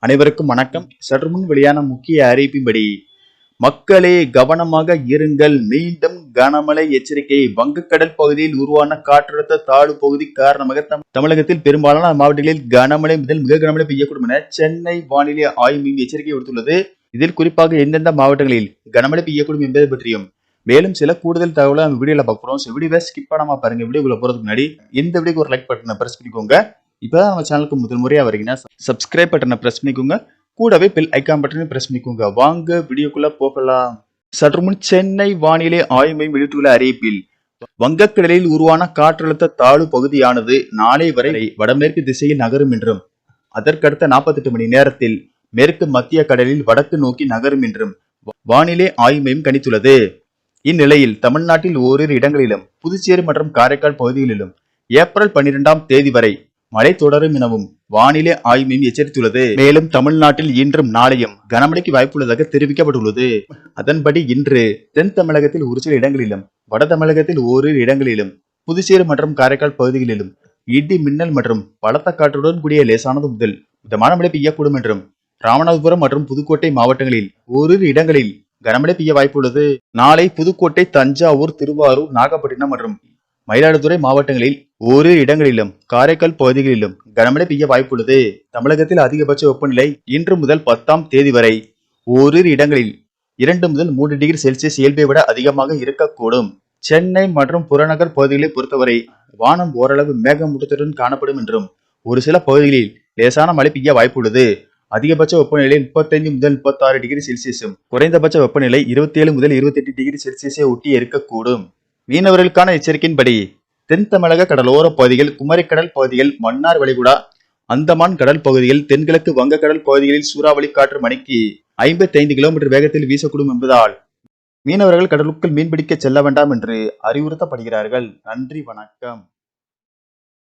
அனைவருக்கும் வணக்கம். சற்று முன் வெளியான முக்கிய அறிவிப்பின்படி மக்களே கவனமாக இருங்கள், மீண்டும் கனமழை எச்சரிக்கை. வங்கக்கடல் பகுதியில் உருவான காற்றழுத்த தாழ்வு பகுதி காரணமாக தமிழகத்தில் பெரும்பாலான மாவட்டங்களில் கனமழை முதல் மிக கனமழை பெய்யக்கூடும் என சென்னை வானிலை ஆய்வு மையம் எச்சரிக்கை விடுத்துள்ளது. இதில் குறிப்பாக எந்தெந்த மாவட்டங்களில் கனமழை பெய்யக்கூடும் என்பதை பற்றியும் மேலும் சில கூடுதல் தகவலை நம்ம வீடியோல பார்க்கிறோம். வீடியோவை ஸ்கிப் பண்ணாம பாருங்க. வீடியோக்குள்ள போறதுக்கு முன்னாடி இந்த வீடியோக்கு ஒரு லைக் பட்டனை பிரஸ் பண்ணிக்கோங்க. இப்பதான் நம்ம சேனலுக்கு முதல் முறையா வரீங்கன்னா சப்ஸ்கிரைப் பட்டனை பிரஸ் பண்ணிக்கோங்க. கூடவே பெல் ஐக்கான் பட்டனை பிரஸ் பண்ணிக்கோங்க. வாங்க வீடியோக்குள்ள போகலாம். சற்று முன் சென்னை வானிலை ஆய்வு மையம் வெளியிட்டுள்ள அறிவிப்பில் வங்கக்கடலில் உருவான காற்றழுத்த தாழ்வு பகுதியானது நாளை வரை வடமேற்கு திசையில் நகரும் என்றும் அதற்கடுத்த 48 மணி நேரத்தில் மேற்கு மத்திய கடலில் வடக்கு நோக்கி நகரும் என்றும் வானிலை ஆய்வு மையம் கணித்துள்ளது. இந்நிலையில் தமிழ்நாட்டில் ஓரிரு இடங்களிலும் புதுச்சேரி மற்றும் காரைக்கால் பகுதிகளிலும் ஏப்ரல் 12ஆம் தேதி வரை மழை தொடரும் எனவும் வானிலை ஆய்வு மையம் எச்சரித்துள்ளது. மேலும் தமிழ்நாட்டில் இன்றும் நாளையும் கனமழைக்கு வாய்ப்புள்ளதாக தெரிவிக்கப்பட்டுள்ளது. அதன்படி இன்று தென் தமிழகத்தில் ஒரு சில இடங்களிலும் வட தமிழகத்தில் ஓரிரு இடங்களிலும் புதுச்சேரி மற்றும் காரைக்கால் பகுதிகளிலும் இடி மின்னல் மற்றும் பலத்த காற்றுடன் கூடிய லேசானது முதல் மிதமான மழை பெய்யக்கூடும் என்றும் ராமநாதபுரம் மற்றும் புதுக்கோட்டை மாவட்டங்களில் ஓரிரு இடங்களில் கனமழை பெய்ய வாய்ப்புள்ளது. நாளை புதுக்கோட்டை, தஞ்சாவூர், திருவாரூர், நாகப்பட்டினம் மற்றும் மயிலாடுதுறை மாவட்டங்களில் ஓரிரு இடங்களிலும் காரைக்கால் பகுதிகளிலும் கனமழை பெய்ய வாய்ப்புள்ளது. தமிழகத்தில் அதிகபட்ச வெப்பநிலை இன்று முதல் 10ஆம் தேதி வரை ஓரிரு இடங்களில் 2 முதல் 3 டிகிரி செல்சியஸ் இயல்பை விட அதிகமாக இருக்கக்கூடும். சென்னை மற்றும் புறநகர் பகுதிகளை பொறுத்தவரை வானம் ஓரளவு மேகமூட்டத்துடன் காணப்படும் என்றும் ஒரு சில பகுதிகளில் லேசான மழை பெய்ய வாய்ப்புள்ளது. அதிகபட்ச வெப்பநிலை 35 முதல் 36 டிகிரி செல்சியஸும் குறைந்தபட்ச வெப்பநிலை 27 முதல் 28 டிகிரி செல்சியஸை ஒட்டி இருக்கக்கூடும். மீனவர்களுக்கான எச்சரிக்கையின்படி தென் தமிழக கடலோர பகுதிகள், குமரிக்கடல் பகுதிகள், மன்னார் வளைகுடா, அந்தமான் கடல் பகுதிகள், தென்கிழக்கு வங்கக்கடல் பகுதிகளில் சூறாவளி காற்று மணிக்கு 55 கிலோமீட்டர் வேகத்தில் வீசக்கூடும் என்பதால் மீனவர்கள் கடலுக்குள் மீன்பிடிக்க செல்ல வேண்டாம் என்று அறிவுறுத்தப்படுகிறார்கள். நன்றி, வணக்கம்.